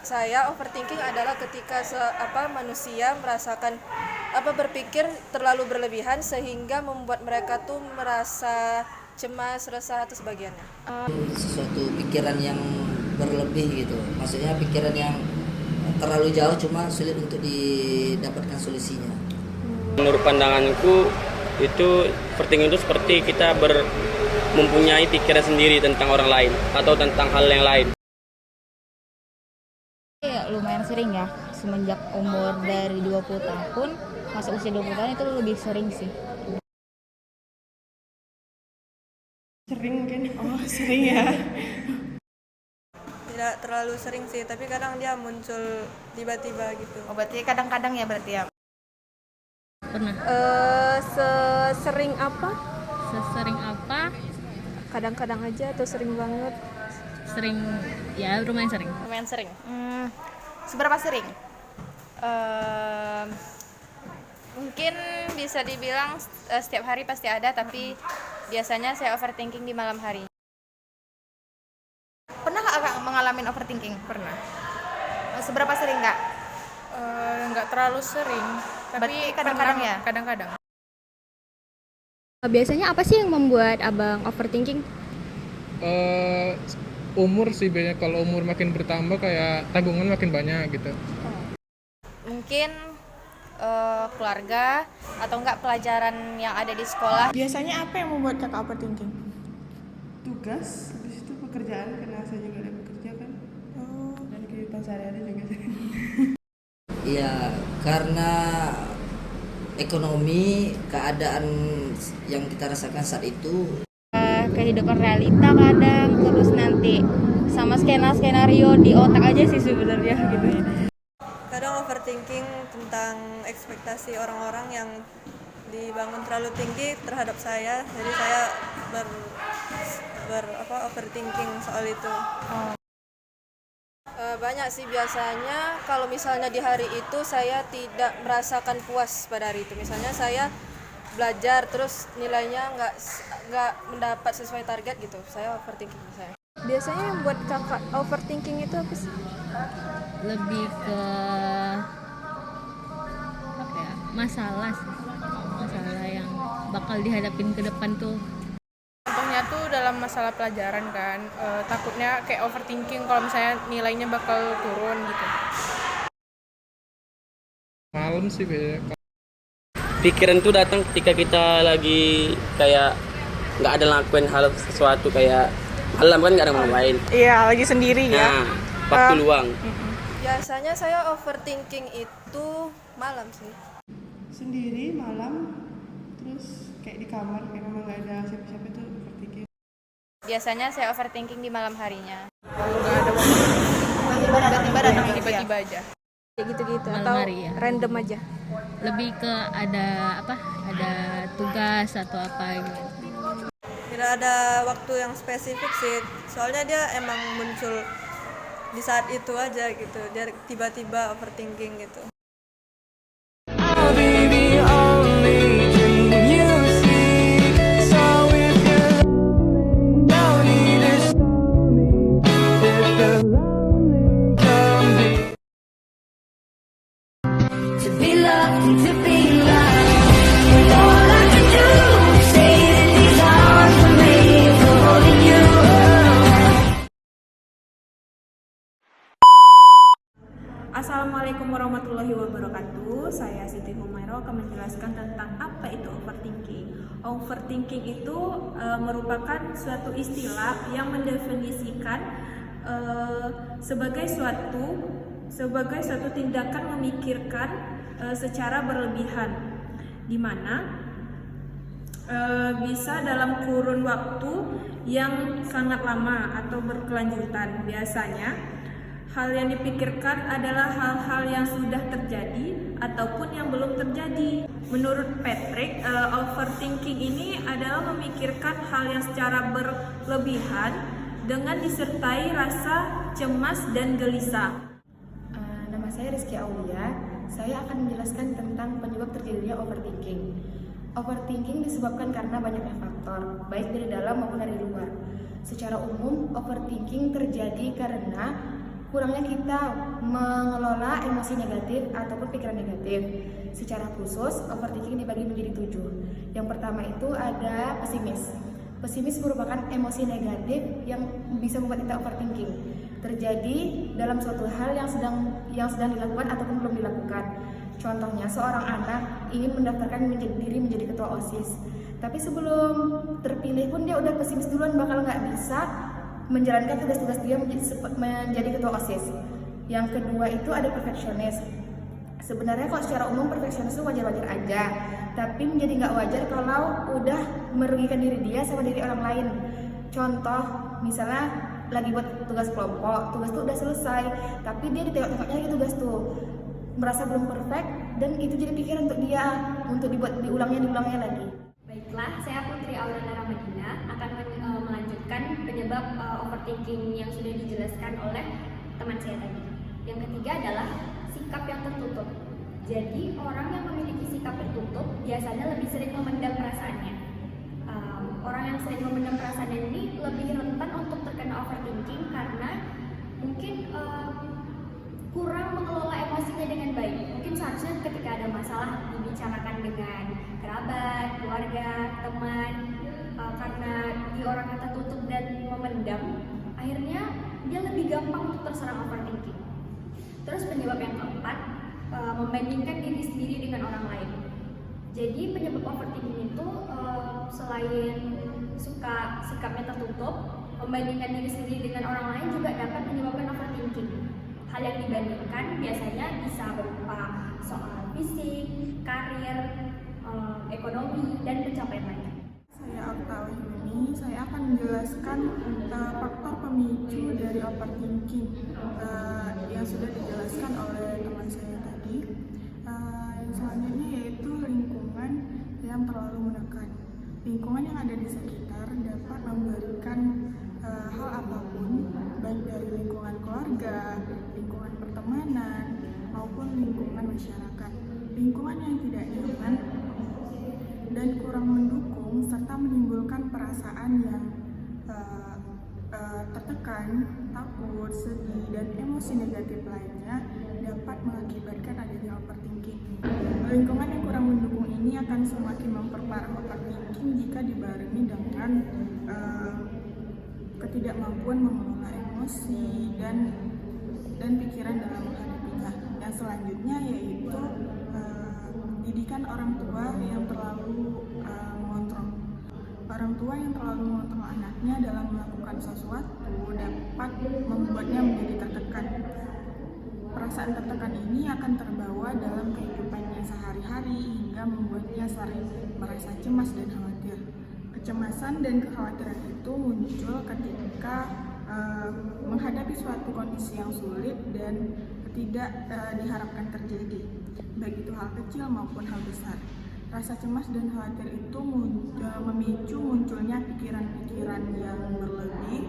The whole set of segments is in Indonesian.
saya overthinking adalah ketika manusia merasakan berpikir terlalu berlebihan sehingga membuat mereka tuh merasa cemas, resah atau sebagiannya. Sesuatu pikiran yang berlebih gitu, maksudnya pikiran yang terlalu jauh cuma sulit untuk didapatkan solusinya. Menurut pandanganku itu overthinking itu seperti kita mempunyai pikiran sendiri tentang orang lain atau tentang hal yang lain. Lumayan sering ya, semenjak umur dari 20 tahun masuk usia 20 tahun itu lebih sering sih. Sering mungkin. Oh, sering ya. Tidak terlalu sering sih, tapi kadang dia muncul tiba-tiba gitu. Oh, berarti kadang-kadang ya berarti ya. Pernah. Sesering apa? Sesering apa? Kadang-kadang aja atau sering banget? Sering, ya lumayan sering. Lumayan sering. Seberapa sering? Mungkin bisa dibilang setiap hari pasti ada, tapi biasanya saya overthinking di malam hari. Pernah nggak Kak mengalami overthinking? Pernah. Seberapa sering Kak? Nggak terlalu sering, tapi Berarti kadang-kadang ya? Kadang-kadang. Biasanya apa sih yang membuat abang overthinking? Umur sih biasanya, kalau umur makin bertambah kayak tanggungan makin banyak gitu. Mungkin keluarga atau enggak pelajaran yang ada di sekolah. Biasanya apa yang membuat kakak overthinking? Tugas, habis itu pekerjaan, karena saya juga ada bekerja kan. Dan kehidupan sehari-hari juga. Iya, karena ekonomi, keadaan yang kita rasakan saat itu. Kehidupan realita kadang, terus nanti sama skenario di otak aja sih sebenarnya gitu ya. Kadang overthinking tentang ekspektasi orang-orang yang dibangun terlalu tinggi terhadap saya, jadi saya overthinking soal itu. Banyak sih, biasanya kalau misalnya di hari itu saya tidak merasakan puas pada hari itu. Misalnya saya belajar terus nilainya nggak mendapat sesuai target gitu, saya overthinking misalnya. Biasanya yang buat kakak overthinking itu apa sih? Lebih ke apa ya, masalah sih, masalah yang bakal dihadapin ke depan tuh. Contohnya tuh dalam masalah pelajaran kan, takutnya kayak overthinking kalau misalnya nilainya bakal turun gitu. Malam sih biasanya. Pikiran itu datang ketika kita lagi kayak nggak ada lakuin hal sesuatu, kayak malam kan nggak ada yang main. Iya, lagi sendiri ya. Nah, waktu luang. Biasanya saya overthinking itu malam sih. Sendiri malam, terus kayak di kamar, kayak memang nggak ada siapa-siapa tuh overthinking. Biasanya saya overthinking di malam harinya. Kalau nggak ada waktu, Tiba-tiba datang tiba-tiba aja. Kayak gitu-gitu Malam atau hari ya. random aja. Lebih ke ada tugas atau apa gitu. Tidak ada waktu yang spesifik sih, soalnya dia emang muncul di saat itu aja gitu, dia tiba-tiba overthinking gitu. Assalamualaikum warahmatullahi wabarakatuh. Saya Siti Humairo akan menjelaskan tentang apa itu overthinking. Overthinking itu merupakan suatu istilah yang mendefinisikan sebagai suatu tindakan memikirkan secara berlebihan, di mana bisa dalam kurun waktu yang sangat lama atau berkelanjutan. Biasanya hal yang dipikirkan adalah hal-hal yang sudah terjadi ataupun yang belum terjadi. Menurut Patrick, overthinking ini adalah memikirkan hal yang secara berlebihan dengan disertai rasa cemas dan gelisah. Nama saya Rizky Aulia. Saya akan menjelaskan tentang penyebab terjadinya overthinking. Overthinking disebabkan karena banyaknya faktor, baik dari dalam maupun dari luar. Secara umum, overthinking terjadi karena kurangnya kita mengelola emosi negatif ataupun pikiran negatif. Secara khusus, overthinking dibagi menjadi 7. Yang pertama itu ada pesimis. Pesimis merupakan emosi negatif yang bisa membuat kita overthinking. Terjadi dalam suatu hal yang sedang dilakukan ataupun belum dilakukan. Contohnya, seorang anak ingin mendaftarkan diri menjadi ketua OSIS. Tapi sebelum terpilih pun dia udah pesimis duluan bakal nggak bisa menjalankan tugas-tugas dia menjadi ketua OSIS. Yang kedua itu ada perfeksionis. Sebenarnya kalau secara umum perfeksionis itu wajar-wajar aja, tapi menjadi nggak wajar kalau udah merugikan diri dia sama diri orang lain. Contoh, misalnya lagi buat tugas kelompok, tugas itu udah selesai, tapi dia ditengok-tengoknya lagi tugas tuh, merasa belum perfect, dan itu jadi pikiran untuk dia untuk diulangnya lagi. Baiklah, saya Putri Aurana Ramadina akan melanjutkan penyebab overthinking yang sudah dijelaskan oleh teman saya tadi. Yang ketiga adalah sikap yang tertutup. Jadi orang yang memiliki sikap tertutup biasanya lebih sering memendam perasaannya. Orang yang sering memendam perasaannya ini lebih rentan untuk terkena overthinking karena mungkin kurang mengelola emosinya dengan baik. Mungkin seharusnya ketika ada masalah dibicarakan dengan kerabat, keluarga, teman. Karena dia orang yang tertutup dan memendam, akhirnya dia lebih gampang untuk terserang overthinking. Terus penyebab yang keempat, membandingkan diri sendiri dengan orang lain. Jadi penyebab overthinking itu selain suka sikapnya tertutup, membandingkan diri sendiri dengan orang lain juga dapat menyebabkan overthinking. Hal yang dibandingkan biasanya bisa berupa soal fisik, karir, ekonomi, dan pencapaian lainnya. Saya Oktawi, saya akan menjelaskan faktor pemicu dari overthinking yang sudah dijelaskan oleh teman saya tadi. Yang selanjutnya yaitu lingkungan yang terlalu menekan. Lingkungan yang ada di sekitar dapat memberikan hal apapun, baik dari lingkungan keluarga, lingkungan pertemanan, maupun lingkungan masyarakat. Lingkungan yang tidak nyaman dan kurang mendukung serta menimbulkan perasaan yang tertekan, takut, sedih, dan emosi negatif lainnya dapat mengakibatkan adanya overthinking. Lingkungan yang kurang mendukung ini akan semakin memperparah overthinking jika dibarengi dengan ketidakmampuan mengelola emosi dan pikiran dalam menghadapinya. Yang selanjutnya yaitu didikan orang tua yang terlalu mengontrol. Orang tua yang terlalu mengontrol anaknya dalam melakukan sesuatu dapat membuatnya menjadi tertekan. Perasaan tertekan ini akan terbawa dalam kehidupannya sehari-hari hingga membuatnya sering merasa cemas dan khawatir. Kecemasan dan kekhawatiran itu muncul ketika menghadapi suatu kondisi yang sulit dan tidak diharapkan terjadi, baik itu hal kecil maupun hal besar. Rasa cemas dan khawatir itu memicu munculnya pikiran-pikiran yang berlebih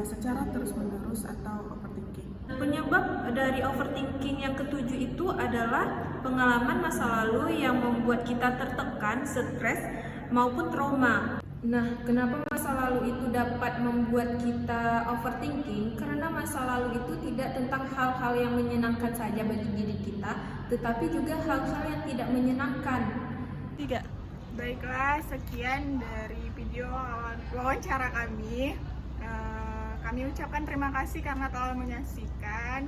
secara terus-menerus atau overthinking. Penyebab dari overthinking yang ketujuh itu adalah pengalaman masa lalu yang membuat kita tertekan, stres, maupun trauma. Nah, kenapa masa lalu itu dapat membuat kita overthinking? Karena masa lalu itu tidak tentang hal-hal yang menyenangkan saja bagi diri kita, tetapi juga hal-hal yang tidak menyenangkan. 3. Baiklah, sekian dari video wawancara kami. Kami ucapkan terima kasih karena telah menyaksikan.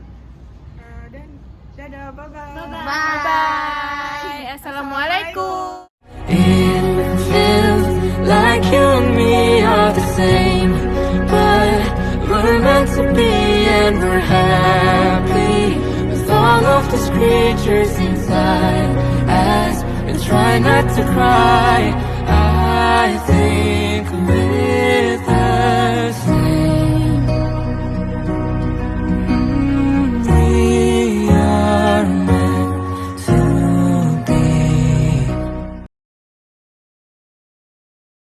Dan dadah, bye-bye. Bye. Assalamualaikum. Like you and me are the same, but we're meant to be and we're happy with all of these creatures inside us, and try not to cry. I think we